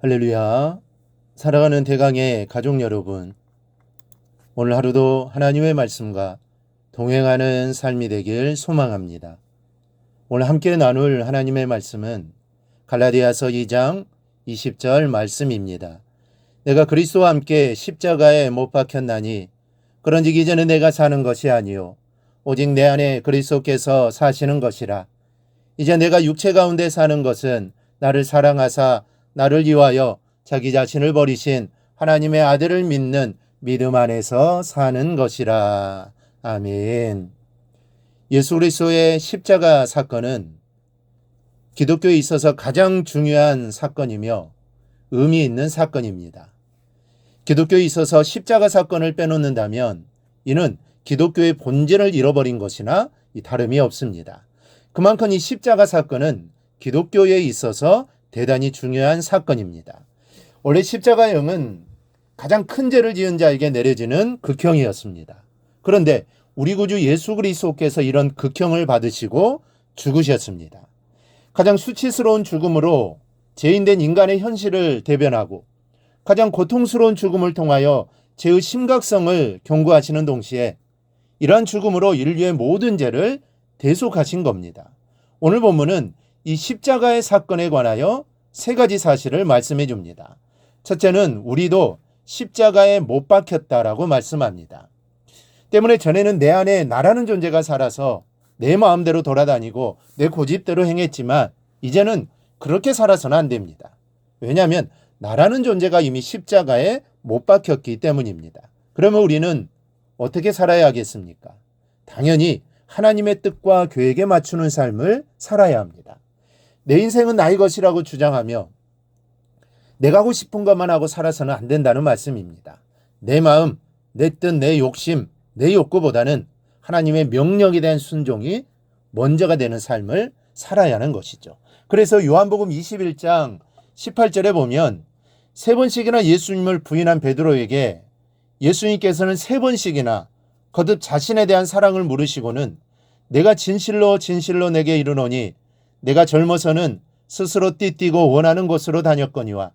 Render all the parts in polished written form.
할렐루야. 살아가는 대강의 가족 여러분, 오늘 하루도 하나님의 말씀과 동행하는 삶이 되길 소망합니다. 오늘 함께 나눌 하나님의 말씀은 갈라디아서 2장 20절 말씀입니다. 내가 그리스도와 함께 십자가에 못 박혔나니 그런즉 이제는 내가 사는 것이 아니요 오직 내 안에 그리스도께서 사시는 것이라. 이제 내가 육체 가운데 사는 것은 나를 사랑하사 나를 위하여 자기 자신을 버리신 하나님의 아들을 믿는 믿음 안에서 사는 것이라. 아멘. 예수 그리스도의 십자가 사건은 기독교에 있어서 가장 중요한 사건이며 의미 있는 사건입니다. 기독교에 있어서 십자가 사건을 빼놓는다면 이는 기독교의 본질을 잃어버린 것이나 다름이 없습니다. 그만큼 이 십자가 사건은 기독교에 있어서 대단히 중요한 사건입니다. 원래 십자가형은 가장 큰 죄를 지은 자에게 내려지는 극형이었습니다. 그런데 우리 구주 예수 그리스도께서 이런 극형을 받으시고 죽으셨습니다. 가장 수치스러운 죽음으로 죄인된 인간의 현실을 대변하고 가장 고통스러운 죽음을 통하여 죄의 심각성을 경고하시는 동시에 이러한 죽음으로 인류의 모든 죄를 대속하신 겁니다. 오늘 본문은 이 십자가의 사건에 관하여 세 가지 사실을 말씀해 줍니다. 첫째는 우리도 십자가에 못 박혔다라고 말씀합니다. 때문에 전에는 내 안에 나라는 존재가 살아서 내 마음대로 돌아다니고 내 고집대로 행했지만 이제는 그렇게 살아서는 안 됩니다. 왜냐하면 나라는 존재가 이미 십자가에 못 박혔기 때문입니다. 그러면 우리는 어떻게 살아야 하겠습니까? 당연히 하나님의 뜻과 계획에 맞추는 삶을 살아야 합니다. 내 인생은 나의 것이라고 주장하며 내가 하고 싶은 것만 하고 살아서는 안 된다는 말씀입니다. 내 마음, 내 뜻, 내 욕심, 내 욕구보다는 하나님의 명령에 대한 순종이 먼저가 되는 삶을 살아야 하는 것이죠. 그래서 요한복음 21장 18절에 보면 세 번씩이나 예수님을 부인한 베드로에게 예수님께서는 세 번씩이나 거듭 자신에 대한 사랑을 물으시고는 내가 진실로 진실로 내게 이르노니 내가 젊어서는 스스로 띠띠고 원하는 곳으로 다녔거니와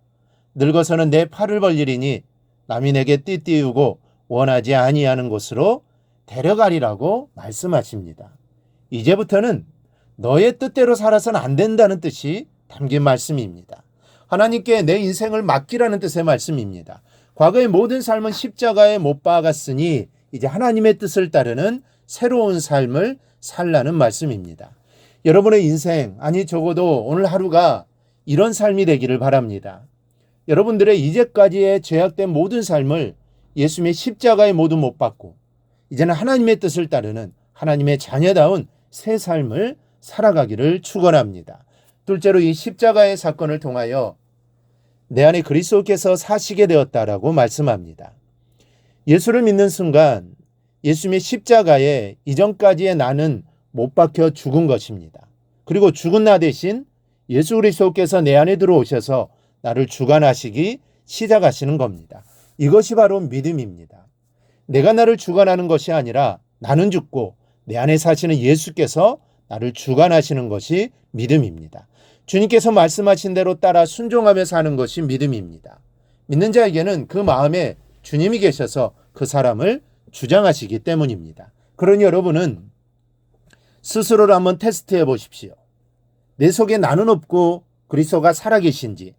늙어서는 내 팔을 벌리리니 남이 내게 띠띠우고 원하지 아니하는 곳으로 데려가리라고 말씀하십니다. 이제부터는 너의 뜻대로 살아서는 안 된다는 뜻이 담긴 말씀입니다. 하나님께 내 인생을 맡기라는 뜻의 말씀입니다. 과거의 모든 삶은 십자가에 못 박았으니 이제 하나님의 뜻을 따르는 새로운 삶을 살라는 말씀입니다. 여러분의 인생, 아니 적어도 오늘 하루가 이런 삶이 되기를 바랍니다. 여러분들의 이제까지의 죄악된 모든 삶을 예수님의 십자가에 모두 못 박고 이제는 하나님의 뜻을 따르는 하나님의 자녀다운 새 삶을 살아가기를 축원합니다. 둘째로 이 십자가의 사건을 통하여 내 안에 그리스도께서 사시게 되었다라고 말씀합니다. 예수를 믿는 순간 예수님의 십자가에 이전까지의 나는 못 박혀 죽은 것입니다. 그리고 죽은 나 대신 예수 그리스도께서 내 안에 들어오셔서 나를 주관하시기 시작하시는 겁니다. 이것이 바로 믿음입니다. 내가 나를 주관하는 것이 아니라 나는 죽고 내 안에 사시는 예수께서 나를 주관하시는 것이 믿음입니다. 주님께서 말씀하신 대로 따라 순종하며 사는 것이 믿음입니다. 믿는 자에게는 그 마음에 주님이 계셔서 그 사람을 주장하시기 때문입니다. 그러니 여러분은 스스로를 한번 테스트해 보십시오. 내 속에 나는 없고 그리스도가 살아계신지,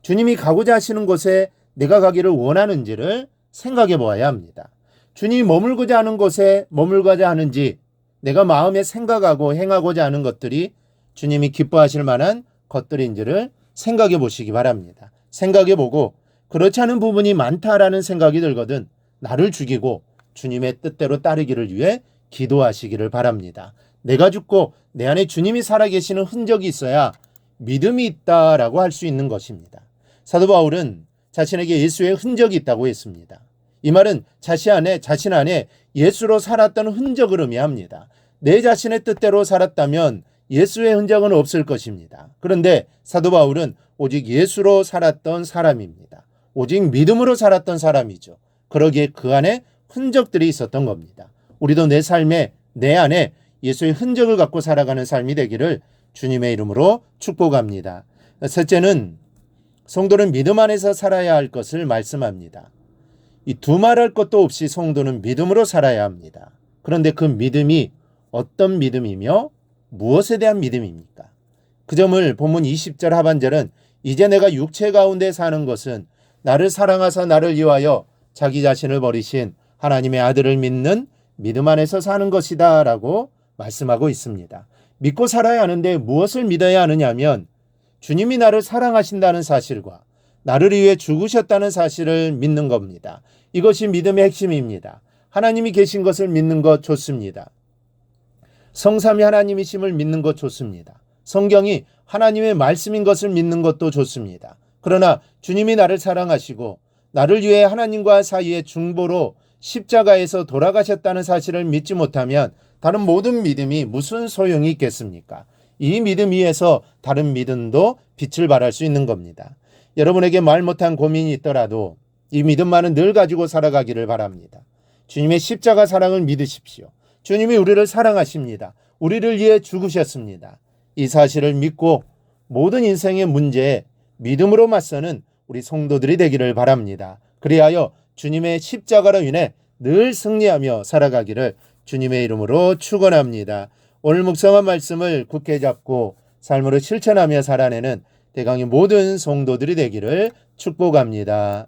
주님이 가고자 하시는 곳에 내가 가기를 원하는지를 생각해 보아야 합니다. 주님이 머물고자 하는 곳에 머물고자 하는지, 내가 마음에 생각하고 행하고자 하는 것들이 주님이 기뻐하실 만한 것들인지를 생각해 보시기 바랍니다. 생각해 보고 그렇지 않은 부분이 많다라는 생각이 들거든 나를 죽이고 주님의 뜻대로 따르기를 위해 기도하시기를 바랍니다. 내가 죽고 내 안에 주님이 살아계시는 흔적이 있어야 믿음이 있다라고 할 수 있는 것입니다. 사도 바울은 자신에게 예수의 흔적이 있다고 했습니다. 이 말은 자신 안에 예수로 살았던 흔적을 의미합니다. 내 자신의 뜻대로 살았다면 예수의 흔적은 없을 것입니다. 그런데 사도 바울은 오직 예수로 살았던 사람입니다. 오직 믿음으로 살았던 사람이죠. 그러기에 그 안에 흔적들이 있었던 겁니다. 우리도 내 삶에 내 안에 예수의 흔적을 갖고 살아가는 삶이 되기를 주님의 이름으로 축복합니다. 셋째는 성도는 믿음 안에서 살아야 할 것을 말씀합니다. 이 두말할 것도 없이 성도는 믿음으로 살아야 합니다. 그런데 그 믿음이 어떤 믿음이며 무엇에 대한 믿음입니까? 그 점을 본문 20절 하반절은 이제 내가 육체 가운데 사는 것은 나를 사랑하사 나를 위하여 자기 자신을 버리신 하나님의 아들을 믿는 믿음 안에서 사는 것이다 라고 말씀하고 있습니다. 믿고 살아야 하는데 무엇을 믿어야 하느냐 하면 주님이 나를 사랑하신다는 사실과 나를 위해 죽으셨다는 사실을 믿는 겁니다. 이것이 믿음의 핵심입니다. 하나님이 계신 것을 믿는 것 좋습니다. 성삼위 하나님이심을 믿는 것 좋습니다. 성경이 하나님의 말씀인 것을 믿는 것도 좋습니다. 그러나 주님이 나를 사랑하시고 나를 위해 하나님과 사이의 중보로 십자가에서 돌아가셨다는 사실을 믿지 못하면 다른 모든 믿음이 무슨 소용이 있겠습니까? 이 믿음 위에서 다른 믿음도 빛을 발할 수 있는 겁니다. 여러분에게 말 못한 고민이 있더라도 이 믿음만은 늘 가지고 살아가기를 바랍니다. 주님의 십자가 사랑을 믿으십시오. 주님이 우리를 사랑하십니다. 우리를 위해 죽으셨습니다. 이 사실을 믿고 모든 인생의 문제에 믿음으로 맞서는 우리 성도들이 되기를 바랍니다. 그리하여 주님의 십자가로 인해 늘 승리하며 살아가기를 주님의 이름으로 축원합니다. 오늘 묵상한 말씀을 굳게 잡고 삶으로 실천하며 살아내는 대강의 모든 성도들이 되기를 축복합니다.